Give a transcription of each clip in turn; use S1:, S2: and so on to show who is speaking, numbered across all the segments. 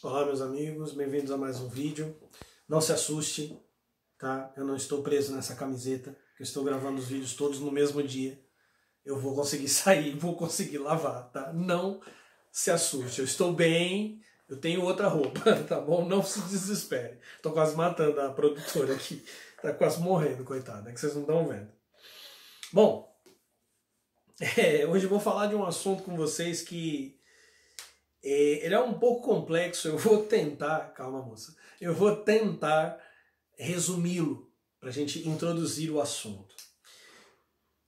S1: Olá meus amigos, bem-vindos a mais um vídeo. Não se assuste, tá? Eu não estou preso nessa camiseta, eu estou gravando os vídeos todos no mesmo dia. Eu vou conseguir sair, vou conseguir lavar, tá? Não se assuste, eu estou bem, eu tenho outra roupa, tá bom? Não se desespere. Tô quase matando a produtora aqui, tá quase morrendo, coitada, é que vocês não estão vendo. Bom, hoje eu vou falar de um assunto com vocês que ele é um pouco complexo. Eu vou tentar, calma moça, eu vou tentar resumi-lo para a gente introduzir o assunto.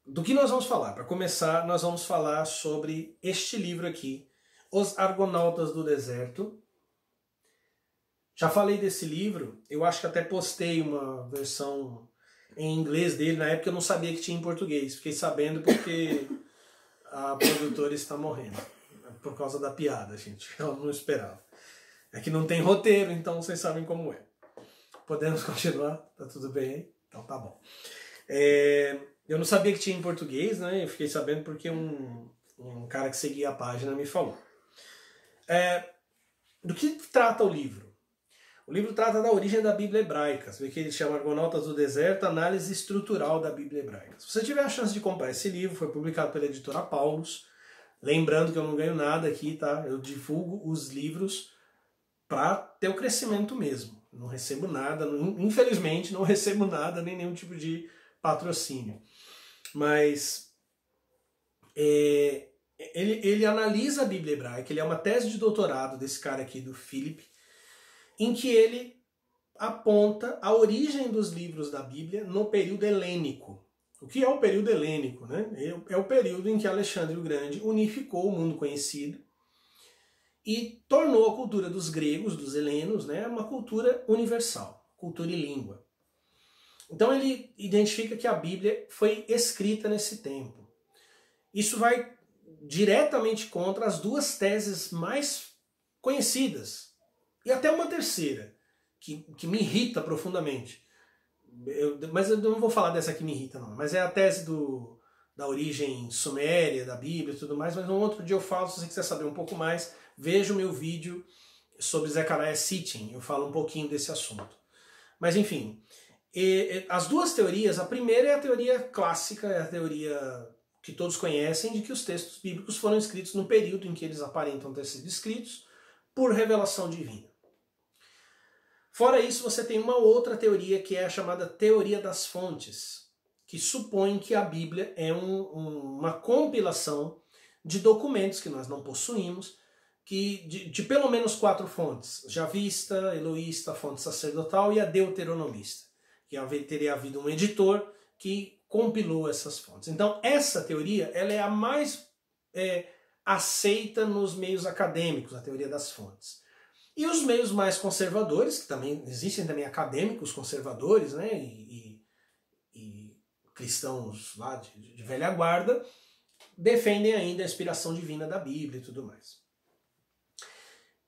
S1: Do que nós vamos falar? Para começar, nós vamos falar sobre este livro aqui, Os Argonautas do Deserto. Já falei desse livro, eu acho que até postei uma versão em inglês dele, na época eu não sabia que tinha em português, fiquei sabendo porque a produtora está morrendo. Por causa da piada, gente. Eu não esperava. É que não tem roteiro, então vocês sabem como é. Podemos continuar? Tá tudo bem aí? Então tá bom. Eu não sabia que tinha em português, né? Eu fiquei sabendo porque um cara que seguia a página me falou. Do que trata o livro? O livro trata da origem da Bíblia hebraica. Você vê que ele chama Argonautas do Deserto, Análise Estrutural da Bíblia Hebraica. Se você tiver a chance de comprar esse livro, foi publicado pela editora Paulus. Lembrando que eu não ganho nada aqui, tá? Eu divulgo os livros para ter o crescimento mesmo. Não recebo nada, infelizmente não recebo nada, nem nenhum tipo de patrocínio. Mas ele analisa a Bíblia hebraica, ele é uma tese de doutorado desse cara aqui, do Philip, em que ele aponta a origem dos livros da Bíblia no período helênico. O que é o período helênico, né? É o período em que Alexandre o Grande unificou o mundo conhecido e tornou a cultura dos gregos, dos helenos, né, uma cultura universal, cultura e língua. Então ele identifica que a Bíblia foi escrita nesse tempo. Isso vai diretamente contra as duas teses mais conhecidas, e até uma terceira, que me irrita profundamente. Mas eu não vou falar dessa que me irrita, não. Mas é a tese da origem suméria, da Bíblia e tudo mais. Mas um outro dia eu falo, se você quiser saber um pouco mais, veja o meu vídeo sobre Zecharia Sitchin. Eu falo um pouquinho desse assunto. Mas enfim, as duas teorias, a primeira é a teoria clássica, é a teoria que todos conhecem, de que os textos bíblicos foram escritos no período em que eles aparentam ter sido escritos por revelação divina. Fora isso, você tem uma outra teoria, que é a chamada teoria das fontes, que supõe que a Bíblia é uma compilação de documentos que nós não possuímos, de pelo menos 4 fontes: javista, eloísta, fonte sacerdotal e a deuteronomista, que teria havido um editor que compilou essas fontes. Então essa teoria ela é a mais aceita nos meios acadêmicos, a teoria das fontes. E os meios mais conservadores, que também existem também acadêmicos conservadores, né, e cristãos lá de velha guarda, defendem ainda a inspiração divina da Bíblia e tudo mais.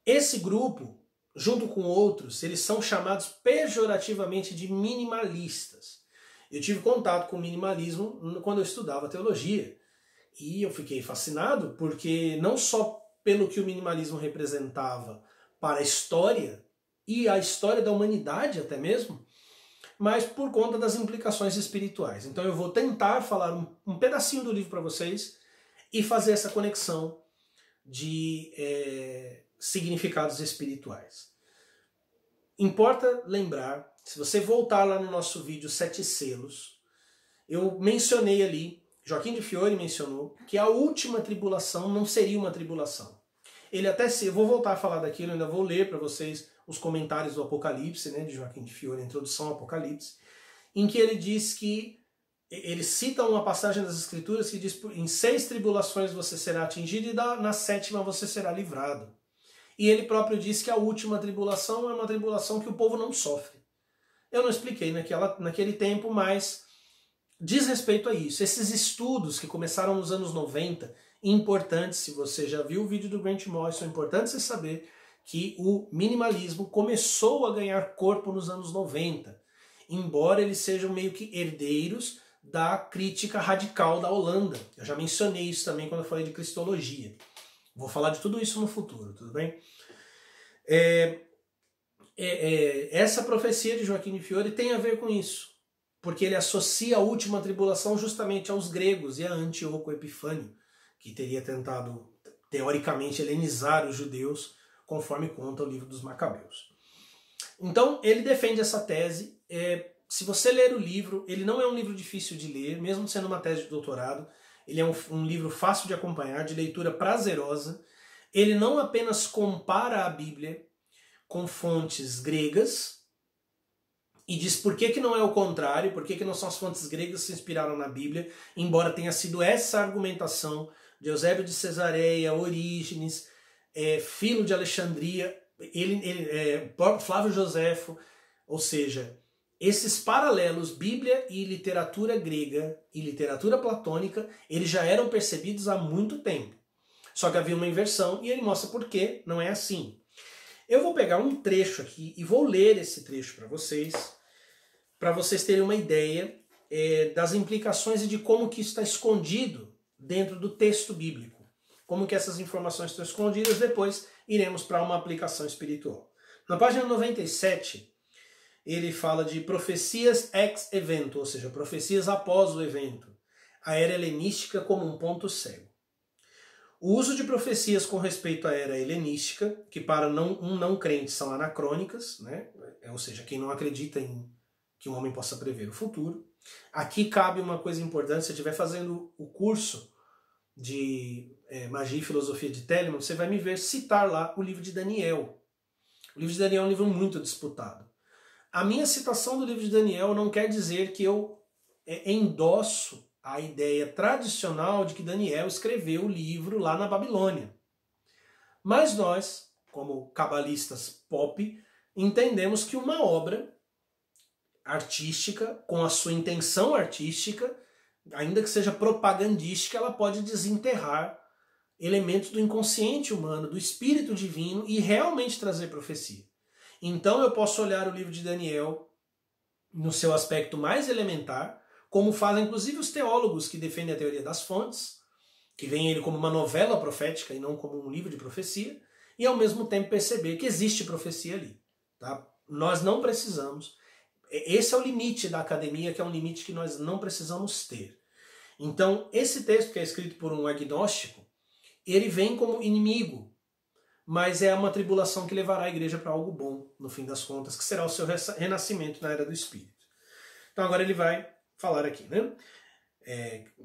S1: Esse grupo, junto com outros, eles são chamados pejorativamente de minimalistas. Eu tive contato com o minimalismo quando eu estudava teologia, e eu fiquei fascinado porque não só pelo que o minimalismo representava para a história, e a história da humanidade até mesmo, mas por conta das implicações espirituais. Então eu vou tentar falar um pedacinho do livro para vocês e fazer essa conexão de significados espirituais. Importa lembrar, se você voltar lá no nosso vídeo 7 selos, eu mencionei ali, Joaquim de Fiore mencionou, que a última tribulação não seria uma tribulação. Eu vou voltar a falar daquilo, eu ainda vou ler para vocês os comentários do Apocalipse, né, de Joaquim de Fiore, a introdução ao Apocalipse, em que ele diz que, ele cita uma passagem das Escrituras que diz: em 6 tribulações você será atingido e na 7ª você será livrado. E ele próprio diz que a última tribulação é uma tribulação que o povo não sofre. Eu não expliquei naquele tempo, mas diz respeito a isso. Esses estudos que começaram nos anos 90, importantes, se você já viu o vídeo do Grant Morrison, é importante você saber que o minimalismo começou a ganhar corpo nos anos 90, embora eles sejam meio que herdeiros da crítica radical da Holanda. Eu já mencionei isso também quando eu falei de cristologia. Vou falar de tudo isso no futuro, tudo bem? Essa profecia de Joaquim de Fiore tem a ver com isso, porque ele associa a última tribulação justamente aos gregos e a Antíoco Epifânio, que teria tentado, teoricamente, helenizar os judeus, conforme conta o livro dos Macabeus. Então, ele defende essa tese. Se você ler o livro, ele não é um livro difícil de ler, mesmo sendo uma tese de doutorado. Ele é um livro fácil de acompanhar, de leitura prazerosa. Ele não apenas compara a Bíblia com fontes gregas e diz por que não é o contrário, por que não são as fontes gregas que se inspiraram na Bíblia, embora tenha sido essa argumentação de Eusébio de Cesareia, Orígenes, Filo de Alexandria, Flávio Joséfo, ou seja, esses paralelos, Bíblia e literatura grega e literatura platônica, eles já eram percebidos há muito tempo. Só que havia uma inversão e ele mostra por que não é assim. Eu vou pegar um trecho aqui e vou ler esse trecho para vocês terem uma ideia das implicações e de como que isso está escondido dentro do texto bíblico. Como que essas informações estão escondidas, depois iremos para uma aplicação espiritual. Na página 97, ele fala de profecias ex evento, ou seja, profecias após o evento. A era helenística como um ponto cego. O uso de profecias com respeito à era helenística, que para um não crente são anacrônicas, né? Ou seja, quem não acredita em que um homem possa prever o futuro. Aqui cabe uma coisa importante, se você estiver fazendo o curso de Magia e Filosofia de Telemann, você vai me ver citar lá o livro de Daniel. O livro de Daniel é um livro muito disputado. A minha citação do livro de Daniel não quer dizer que eu endosso a ideia tradicional de que Daniel escreveu o livro lá na Babilônia. Mas nós, como cabalistas pop, entendemos que uma obra artística, com a sua intenção artística, ainda que seja propagandística, ela pode desenterrar elementos do inconsciente humano, do espírito divino e realmente trazer profecia. Então eu posso olhar o livro de Daniel no seu aspecto mais elementar, como fazem inclusive os teólogos que defendem a teoria das fontes, que veem ele como uma novela profética e não como um livro de profecia, e ao mesmo tempo perceber que existe profecia ali. Tá? Nós não precisamos. Esse é o limite da academia, que é um limite que nós não precisamos ter. Então, esse texto que é escrito por um agnóstico, ele vem como inimigo, mas é uma tribulação que levará a igreja para algo bom, no fim das contas, que será o seu renascimento na era do Espírito. Então agora ele vai falar aqui, né?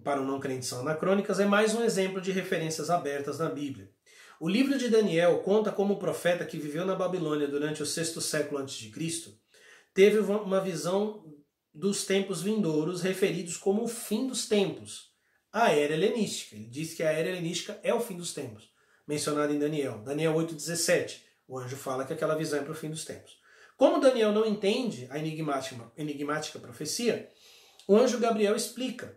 S1: Para o não crente são anacrônicas, é mais um exemplo de referências abertas na Bíblia. O livro de Daniel conta como o profeta que viveu na Babilônia durante o 6º século a.C., teve uma visão dos tempos vindouros referidos como o fim dos tempos, a era helenística. Ele diz que a era helenística é o fim dos tempos, mencionado em Daniel. Daniel 8,17, o anjo fala que aquela visão é para o fim dos tempos. Como Daniel não entende a enigmática profecia, o anjo Gabriel explica.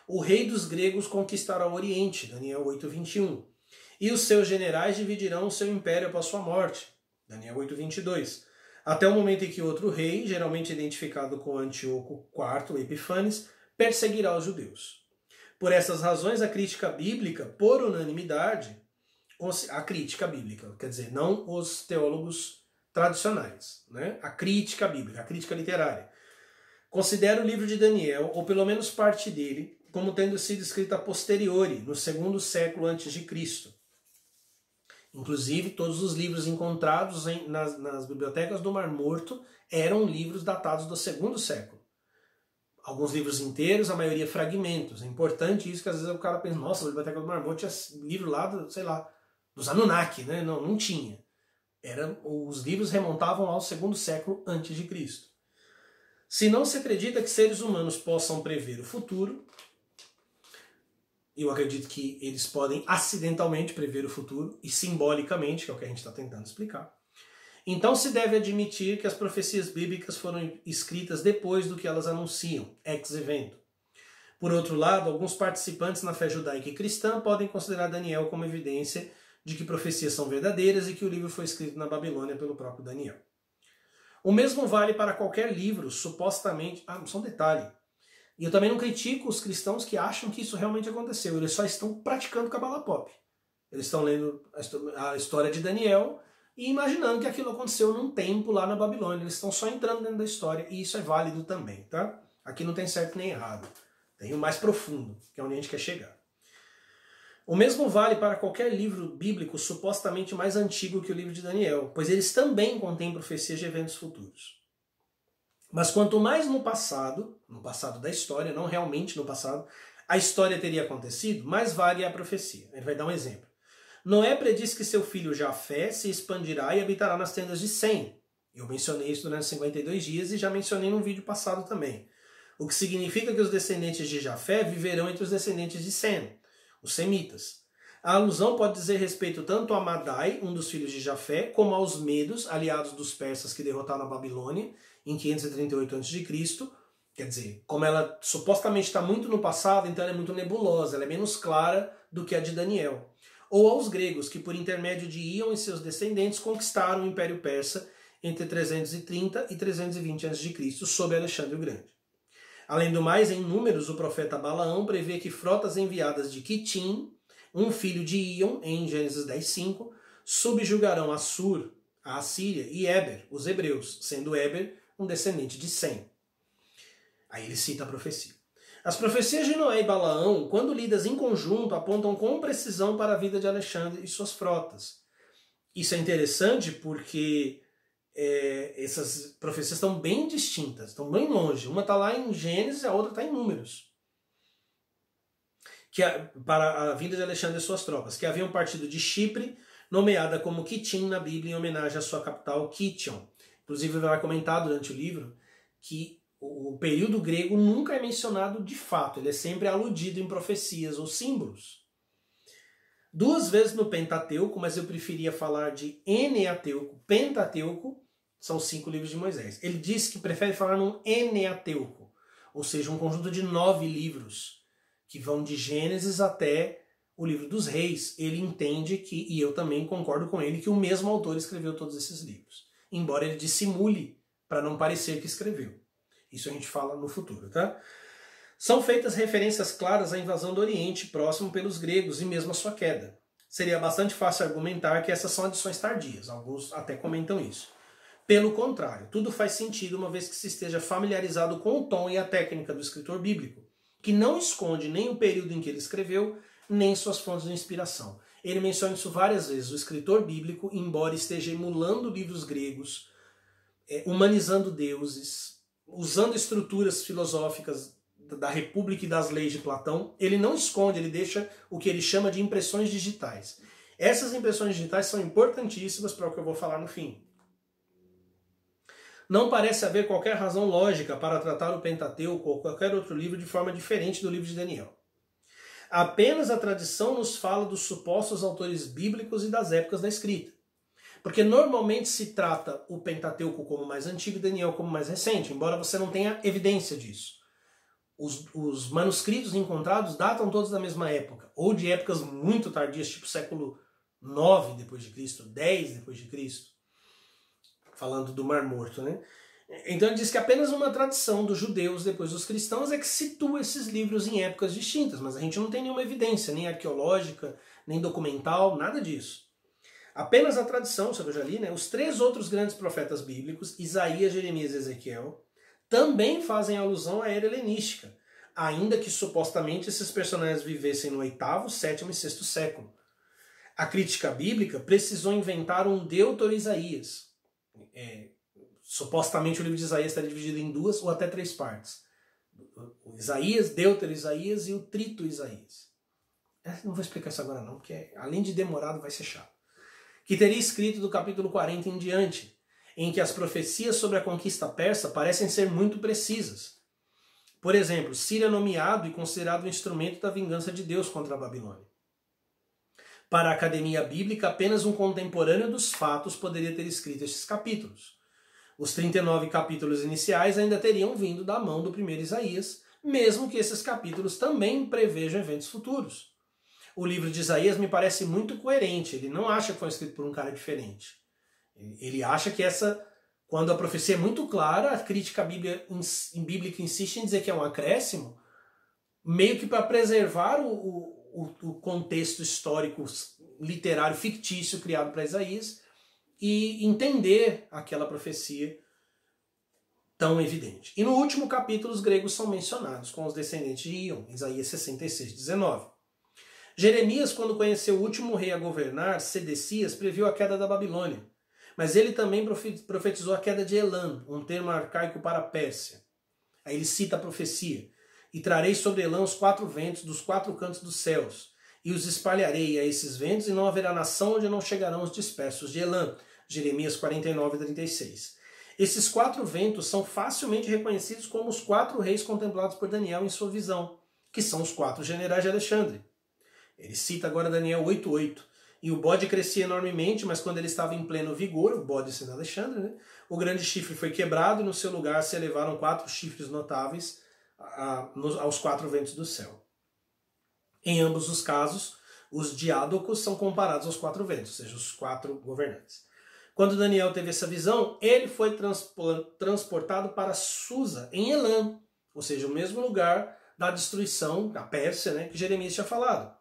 S1: O rei dos gregos conquistará o Oriente, Daniel 8,21. E os seus generais dividirão o seu império após sua morte, Daniel 8,22. Até o momento em que outro rei, geralmente identificado com Antíoco IV, Epifanes, perseguirá os judeus. Por essas razões, a crítica bíblica, por unanimidade, a crítica bíblica, quer dizer, não os teólogos tradicionais, né? A crítica bíblica, a crítica literária, considera o livro de Daniel, ou pelo menos parte dele, como tendo sido escrito a posteriori, no 2º século a.C. Inclusive, todos os livros encontrados nas bibliotecas do Mar Morto eram livros datados do 2º século. Alguns livros inteiros, a maioria fragmentos. É importante isso, que às vezes o cara pensa, nossa, a biblioteca do Mar Morto tinha livro lá, dos Anunnaki, né? Não tinha. Os livros remontavam ao 2º século a.C. Se não se acredita que seres humanos possam prever o futuro, eu acredito que eles podem acidentalmente prever o futuro e simbolicamente, que é o que a gente está tentando explicar. Então se deve admitir que as profecias bíblicas foram escritas depois do que elas anunciam, ex evento. Por outro lado, alguns participantes na fé judaica e cristã podem considerar Daniel como evidência de que profecias são verdadeiras e que o livro foi escrito na Babilônia pelo próprio Daniel. O mesmo vale para qualquer livro supostamente... só um detalhe. E eu também não critico os cristãos que acham que isso realmente aconteceu. Eles só estão praticando Kabbalah Pop. Eles estão lendo a história de Daniel e imaginando que aquilo aconteceu num tempo lá na Babilônia. Eles estão só entrando dentro da história, e isso é válido também, tá? Aqui não tem certo nem errado. Tem o mais profundo, que é onde a gente quer chegar. O mesmo vale para qualquer livro bíblico supostamente mais antigo que o livro de Daniel, pois eles também contêm profecias de eventos futuros. Mas quanto mais no passado da história, não realmente no passado, a história teria acontecido, mais vale a profecia. Ele vai dar um exemplo. Noé prediz que seu filho Jafé se expandirá e habitará nas tendas de Sem. Eu mencionei isso durante 52 dias e já mencionei num vídeo passado também. O que significa que os descendentes de Jafé viverão entre os descendentes de Sem, os semitas. A alusão pode dizer respeito tanto a Madai, um dos filhos de Jafé, como aos medos, aliados dos persas que derrotaram a Babilônia em 538 a.C., quer dizer, como ela supostamente está muito no passado, então ela é muito nebulosa, ela é menos clara do que a de Daniel. Ou aos gregos, que por intermédio de Íon e seus descendentes conquistaram o Império Persa entre 330 e 320 a.C., sob Alexandre o Grande. Além do mais, em Números, o profeta Balaão prevê que frotas enviadas de Quitim, um filho de Íon, em Gênesis 10:5, subjugarão Assur, a Assíria, e Éber, os hebreus, sendo Éber um descendente de Sem. Aí ele cita a profecia. As profecias de Noé e Balaão, quando lidas em conjunto, apontam com precisão para a vida de Alexandre e suas frotas. Isso é interessante porque essas profecias estão bem distintas, estão bem longe. Uma está lá em Gênesis, a outra está em Números. Para a vinda de Alexandre e suas tropas, que haviam partido de Chipre, nomeada como Quitim na Bíblia, em homenagem à sua capital, Kition. Inclusive, ele vai comentar durante o livro que o período grego nunca é mencionado de fato, ele é sempre aludido em profecias ou símbolos. 2 vezes no Pentateuco, mas eu preferia falar de Eneateuco. Pentateuco são 5 livros de Moisés. Ele diz que prefere falar num Eneateuco, ou seja, um conjunto de 9 livros, que vão de Gênesis até o livro dos Reis. Ele entende que, e eu também concordo com ele, que o mesmo autor escreveu todos esses livros, embora ele dissimule para não parecer que escreveu. Isso a gente fala no futuro, tá? São feitas referências claras à invasão do Oriente Próximo pelos gregos e mesmo a sua queda. Seria bastante fácil argumentar que essas são adições tardias, alguns até comentam isso. Pelo contrário, tudo faz sentido uma vez que se esteja familiarizado com o tom e a técnica do escritor bíblico, que não esconde nem o período em que ele escreveu, nem suas fontes de inspiração. Ele menciona isso várias vezes. O escritor bíblico, embora esteja emulando livros gregos, humanizando deuses, usando estruturas filosóficas da República e das leis de Platão, ele não esconde, ele deixa o que ele chama de impressões digitais. Essas impressões digitais são importantíssimas para o que eu vou falar no fim. Não parece haver qualquer razão lógica para tratar o Pentateuco ou qualquer outro livro de forma diferente do livro de Daniel. Apenas a tradição nos fala dos supostos autores bíblicos e das épocas da escrita. Porque normalmente se trata o Pentateuco como mais antigo e Daniel como mais recente, embora você não tenha evidência disso. Os manuscritos encontrados datam todos da mesma época, ou de épocas muito tardias, tipo século 9 depois de Cristo, 10 depois de Cristo, falando do Mar Morto, né? Então ele diz que apenas uma tradição dos judeus depois dos cristãos é que situa esses livros em épocas distintas, mas a gente não tem nenhuma evidência, nem arqueológica, nem documental, nada disso. Apenas a tradição, isso eu já li, né? Os 3 outros grandes profetas bíblicos, Isaías, Jeremias e Ezequiel, também fazem alusão à era helenística, ainda que supostamente esses personagens vivessem no 8º, 7º e 6º século. A crítica bíblica precisou inventar um Deutero Isaías. Supostamente o livro de Isaías estaria dividido em 2 ou até 3 partes. O Isaías, Deutero Isaías e o Trito Isaías. Não vou explicar isso agora não, porque além de demorado vai ser chato. Que teria escrito do capítulo 40 em diante, em que as profecias sobre a conquista persa parecem ser muito precisas. Por exemplo, Ciro é nomeado e considerado um instrumento da vingança de Deus contra a Babilônia. Para a Academia Bíblica, apenas um contemporâneo dos fatos poderia ter escrito esses capítulos. Os 39 capítulos iniciais ainda teriam vindo da mão do primeiro Isaías, mesmo que esses capítulos também prevejam eventos futuros. O livro de Isaías me parece muito coerente, ele não acha que foi escrito por um cara diferente. Ele acha que quando a profecia é muito clara, a crítica bíblica insiste em dizer que é um acréscimo, meio que para preservar o contexto histórico literário fictício criado para Isaías, e entender aquela profecia tão evidente. E no último capítulo os gregos são mencionados com os descendentes de Ion, Isaías 66:19. Jeremias, quando conheceu o último rei a governar, Sedecias, previu a queda da Babilônia. Mas ele também profetizou a queda de Elam, um termo arcaico para a Pérsia. Aí ele cita a profecia: e trarei sobre Elam os 4 ventos dos 4 cantos dos céus, e os espalharei a esses ventos, e não haverá nação onde não chegarão os dispersos de Elam. Jeremias 49:36. Esses 4 ventos são facilmente reconhecidos como os 4 reis contemplados por Daniel em sua visão, que são os 4 generais de Alexandre. Ele cita agora Daniel 8:8. E o bode crescia enormemente, mas quando ele estava em pleno vigor, o bode sendo Alexandre, né, o grande chifre foi quebrado e no seu lugar se elevaram 4 chifres notáveis aos 4 ventos do céu. Em ambos os casos, os diádocos são comparados aos 4 ventos, ou seja, os 4 governantes. Quando Daniel teve essa visão, ele foi transportado para Susa, em Elam, ou seja, o mesmo lugar da destruição da Pérsia, né, que Jeremias tinha falado.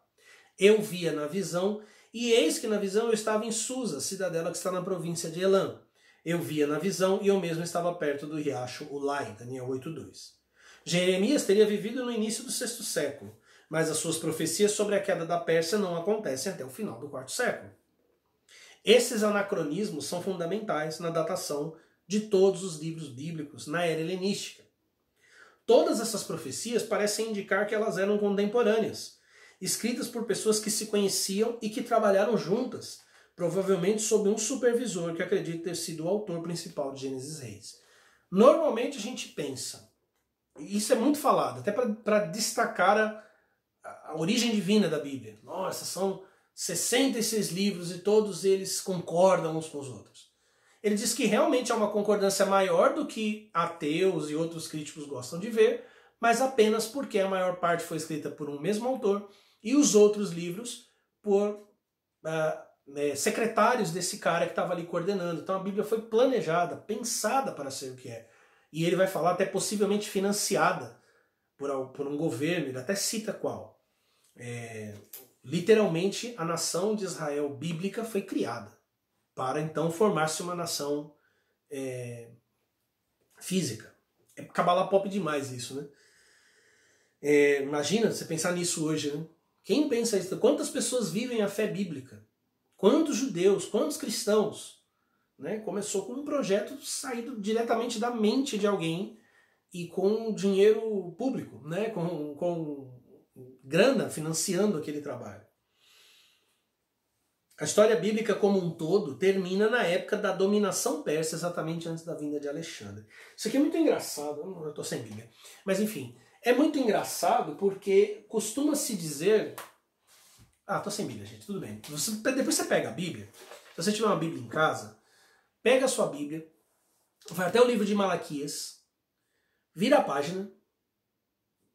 S1: Eu via na visão, e eis que na visão eu estava em Susa, cidadela que está na província de Elam. Eu via na visão e eu mesmo estava perto do riacho Ulai, Daniel 8:2. Jeremias teria vivido no início do 6º século, mas as suas profecias sobre a queda da Pérsia não acontecem até o final do 4º século. Esses anacronismos são fundamentais na datação de todos os livros bíblicos na era helenística. Todas essas profecias parecem indicar que elas eram contemporâneas, escritas por pessoas que se conheciam e que trabalharam juntas, provavelmente sob um supervisor que acredita ter sido o autor principal de Gênesis Reis. Normalmente a gente pensa, e isso é muito falado, até para destacar a origem divina da Bíblia. Nossa, são 66 livros e todos eles concordam uns com os outros. Ele diz que realmente há uma concordância maior do que ateus e outros críticos gostam de ver, mas apenas porque a maior parte foi escrita por um mesmo autor e os outros livros por secretários desse cara que estava ali coordenando. Então a Bíblia foi planejada, pensada para ser o que é. E ele vai falar até possivelmente financiada por um governo, ele até cita qual. Literalmente, a nação de Israel bíblica foi criada para então formar-se uma nação física. É cabala pop demais isso, né? Imagina você pensar nisso hoje, né? Quem pensa isso? Quantas pessoas vivem a fé bíblica? Quantos judeus, quantos cristãos? Né? Começou com um projeto saído diretamente da mente de alguém e com dinheiro público, né? com grana financiando aquele trabalho. A história bíblica como um todo termina na época da dominação persa, exatamente antes da vinda de Alexandre. Isso aqui é muito engraçado, eu estou sem Bíblia. Mas enfim, é muito engraçado porque costuma-se dizer... tô sem Bíblia, gente, tudo bem. Depois você pega a Bíblia, se você tiver uma Bíblia em casa, pega a sua Bíblia, vai até o livro de Malaquias, vira a página,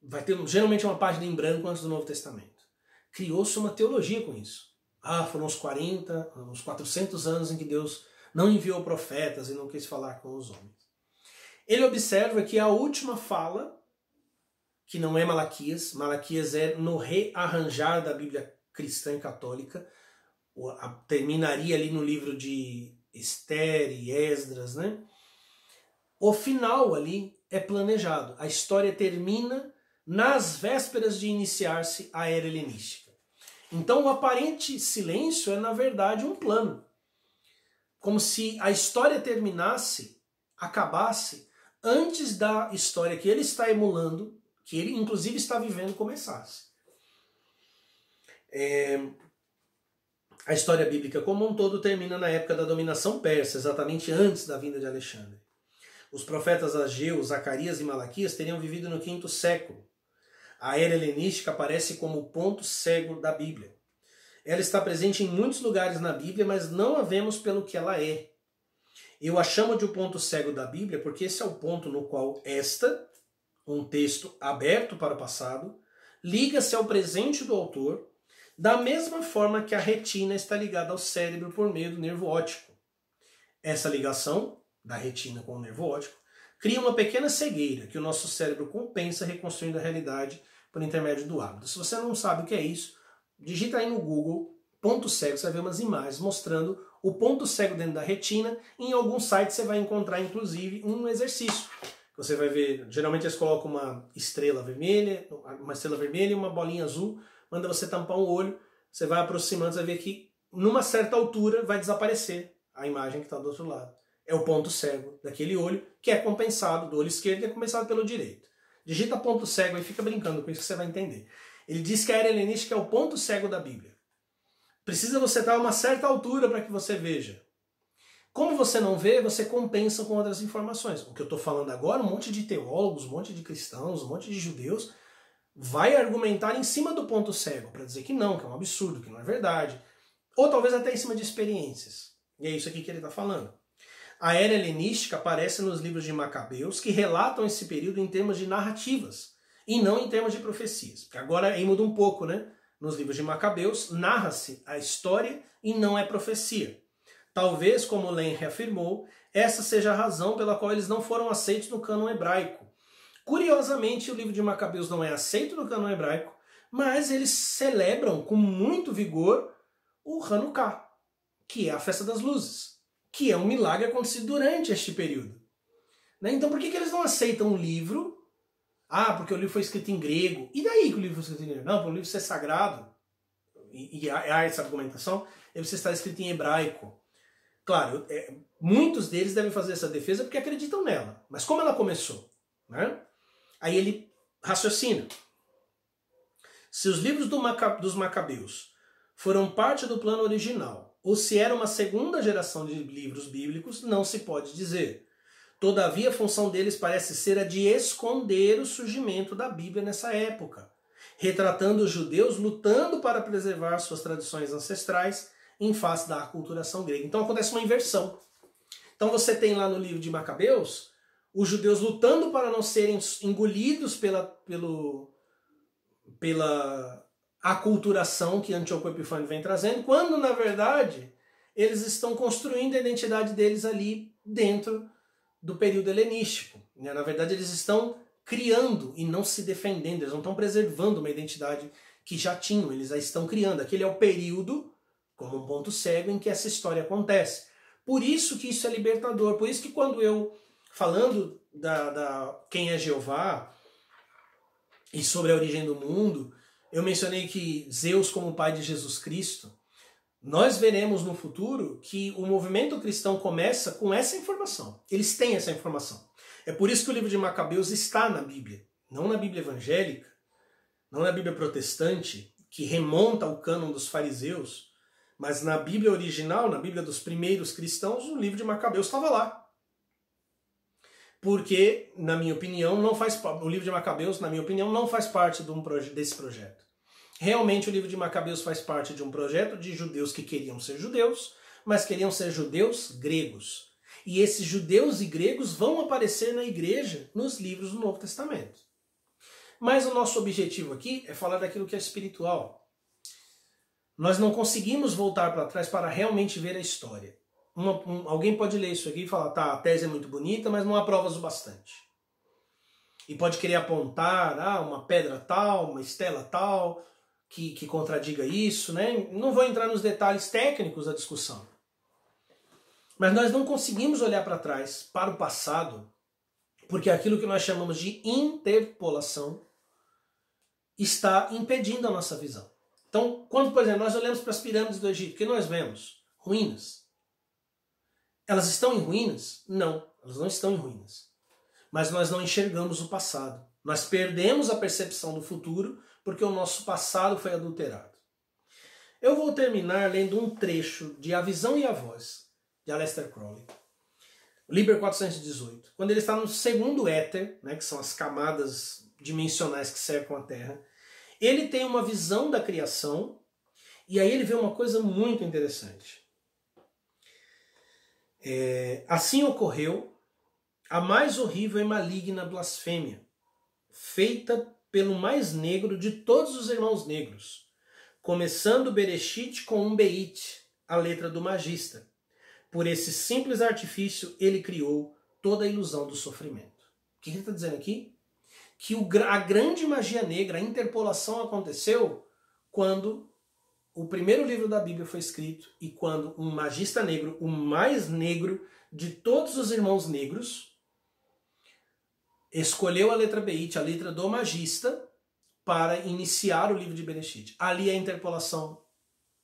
S1: vai ter geralmente uma página em branco antes do Novo Testamento. Criou-se uma teologia com isso. Foram uns 400 anos em que Deus não enviou profetas e não quis falar com os homens. Ele observa que a última fala, que não é Malaquias é no rearranjar da Bíblia cristã e católica, terminaria ali no livro de Esther e Esdras, né? O final ali é planejado. A história termina nas vésperas de iniciar-se a era helenística. Então o aparente silêncio é, na verdade, um plano. Como se a história terminasse, acabasse, antes da história que ele está emulando, que ele inclusive está vivendo, começasse. A história bíblica como um todo termina na época da dominação persa, exatamente antes da vinda de Alexandre. Os profetas Ageu, Zacarias e Malaquias teriam vivido no 5º século. A era helenística aparece como o ponto cego da Bíblia. Ela está presente em muitos lugares na Bíblia, mas não a vemos pelo que ela é. Eu a chamo de o ponto cego da Bíblia porque esse é o ponto no qual um texto aberto para o passado, liga-se ao presente do autor, da mesma forma que a retina está ligada ao cérebro por meio do nervo óptico. Essa ligação da retina com o nervo óptico cria uma pequena cegueira que o nosso cérebro compensa reconstruindo a realidade por intermédio do hábito. Se você não sabe o que é isso, digita aí no Google ponto cego, você vai ver umas imagens mostrando o ponto cego dentro da retina. Em alguns sites você vai encontrar, inclusive, um exercício. Você vai ver, geralmente eles colocam uma estrela vermelha e uma bolinha azul, manda você tampar um olho, você vai aproximando, você vai ver que numa certa altura vai desaparecer a imagem que está do outro lado. É o ponto cego daquele olho, que é compensado do olho esquerdo e é compensado pelo direito. Digita ponto cego e fica brincando com isso que você vai entender. Ele diz que a era helenística é o ponto cego da Bíblia. Precisa você estar a uma certa altura para que você veja. Como você não vê, você compensa com outras informações. O que eu estou falando agora, um monte de teólogos, um monte de cristãos, um monte de judeus vai argumentar em cima do ponto cego, para dizer que é um absurdo, que não é verdade. Ou talvez até em cima de experiências. E é isso aqui que ele está falando. A era helenística aparece nos livros de Macabeus, que relatam esse período em termos de narrativas, e não em termos de profecias. Porque agora aí muda um pouco, né? Nos livros de Macabeus, narra-se a história e não é profecia. Talvez, como Len reafirmou, essa seja a razão pela qual eles não foram aceitos no cânon hebraico. Curiosamente, o livro de Macabeus não é aceito no cânon hebraico, mas eles celebram com muito vigor o Hanukkah, que é a festa das luzes, que é um milagre acontecido durante este período. Então por que eles não aceitam um livro? Ah, porque o livro foi escrito em grego. E daí que o livro foi escrito em grego? Não, para o livro ser sagrado, e há essa argumentação, ele precisa estar escrito em hebraico. Claro, muitos deles devem fazer essa defesa porque acreditam nela. Mas como ela começou? Né? Aí ele raciocina. Se os livros dos Macabeus foram parte do plano original, ou se era uma segunda geração de livros bíblicos, não se pode dizer. Todavia, a função deles parece ser a de esconder o surgimento da Bíblia nessa época, retratando os judeus lutando para preservar suas tradições ancestrais em face da aculturação grega. Então acontece uma inversão. Então você tem lá no livro de Macabeus os judeus lutando para não serem engolidos pela aculturação que Antíoco Epifânio vem trazendo, quando na verdade eles estão construindo a identidade deles ali dentro do período helenístico. Na verdade eles estão criando e não se defendendo, eles não estão preservando uma identidade que já tinham, eles a estão criando. Aquele é o período, como um ponto cego, em que essa história acontece. Por isso que isso é libertador, por isso que quando eu, falando da quem é Jeová e sobre a origem do mundo, eu mencionei que Zeus como pai de Jesus Cristo, nós veremos no futuro que o movimento cristão começa com essa informação. Eles têm essa informação. É por isso que o livro de Macabeus está na Bíblia. Não na Bíblia evangélica, não na Bíblia protestante, que remonta ao cânon dos fariseus, mas na Bíblia original, na Bíblia dos primeiros cristãos, o livro de Macabeus estava lá. Porque, na minha opinião, o livro de Macabeus, na minha opinião, não faz parte desse projeto. Realmente o livro de Macabeus faz parte de um projeto de judeus que queriam ser judeus, mas queriam ser judeus gregos. E esses judeus e gregos vão aparecer na igreja nos livros do Novo Testamento. Mas o nosso objetivo aqui é falar daquilo que é espiritual. Nós não conseguimos voltar para trás para realmente ver a história. Alguém pode ler isso aqui e falar, tá, a tese é muito bonita, mas não há provas o bastante. E pode querer apontar uma pedra tal, uma estela tal, que contradiga isso, né? Não vou entrar nos detalhes técnicos da discussão. Mas nós não conseguimos olhar para trás, para o passado, porque aquilo que nós chamamos de interpolação está impedindo a nossa visão. Então, quando, por exemplo, nós olhamos para as pirâmides do Egito, o que nós vemos? Ruínas. Elas estão em ruínas? Não, elas não estão em ruínas. Mas nós não enxergamos o passado. Nós perdemos a percepção do futuro porque o nosso passado foi adulterado. Eu vou terminar lendo um trecho de A Visão e a Voz, de Aleister Crowley. Liber 418. Quando ele está no segundo éter, né, que são as camadas dimensionais que cercam a Terra, ele tem uma visão da criação e aí ele vê uma coisa muito interessante. Assim ocorreu a mais horrível e maligna blasfêmia, feita pelo mais negro de todos os irmãos negros, começando Bereshit com um Beit, a letra do magista. Por esse simples artifício ele criou toda a ilusão do sofrimento. O que ele está dizendo aqui? Que a grande magia negra, a interpolação aconteceu quando o primeiro livro da Bíblia foi escrito e quando um magista negro, o mais negro de todos os irmãos negros, escolheu a letra Beit, a letra do magista, para iniciar o livro de Bereshit. Ali a interpolação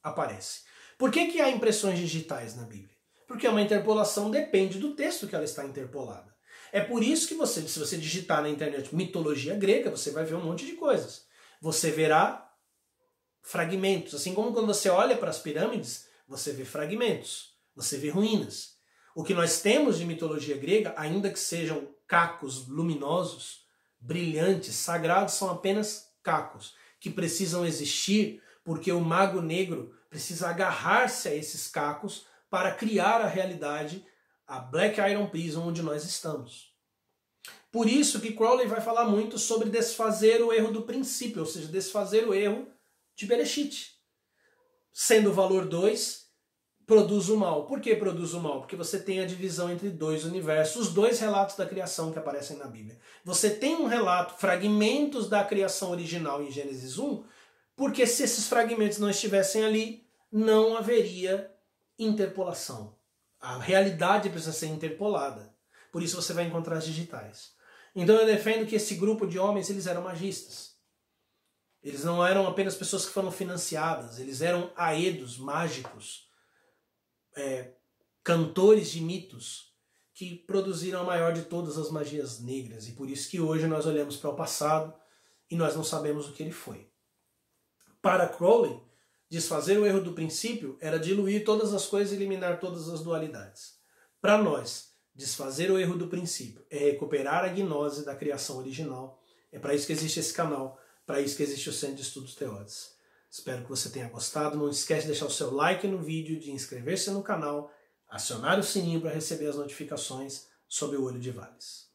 S1: aparece. Por que há impressões digitais na Bíblia? Porque uma interpolação depende do texto que ela está interpolada. É por isso que se você digitar na internet mitologia grega, você vai ver um monte de coisas. Você verá fragmentos. Assim como quando você olha para as pirâmides, você vê fragmentos, você vê ruínas. O que nós temos de mitologia grega, ainda que sejam cacos luminosos, brilhantes, sagrados, são apenas cacos, que precisam existir porque o mago negro precisa agarrar-se a esses cacos para criar a realidade, a Black Iron Prison, onde nós estamos. Por isso que Crowley vai falar muito sobre desfazer o erro do princípio, ou seja, desfazer o erro de Bereshit. Sendo o valor 2, produz o mal. Por que produz o mal? Porque você tem a divisão entre dois universos, os dois relatos da criação que aparecem na Bíblia. Você tem um relato, fragmentos da criação original em Gênesis 1, porque se esses fragmentos não estivessem ali, não haveria interpolação. A realidade precisa ser interpolada. Por isso você vai encontrar as digitais. Então eu defendo que esse grupo de homens, eles eram magistas. Eles não eram apenas pessoas que foram financiadas, eles eram aedos, mágicos, cantores de mitos, que produziram a maior de todas as magias negras. E por isso que hoje nós olhamos para o passado e nós não sabemos o que ele foi. Para Crowley, desfazer o erro do princípio era diluir todas as coisas e eliminar todas as dualidades. Para nós, desfazer o erro do princípio é recuperar a gnose da criação original. É para isso que existe esse canal, para isso que existe o Centro de Estudos Teodes. Espero que você tenha gostado. Não esquece de deixar o seu like no vídeo, de inscrever-se no canal, acionar o sininho para receber as notificações sobre o Olho de Vales.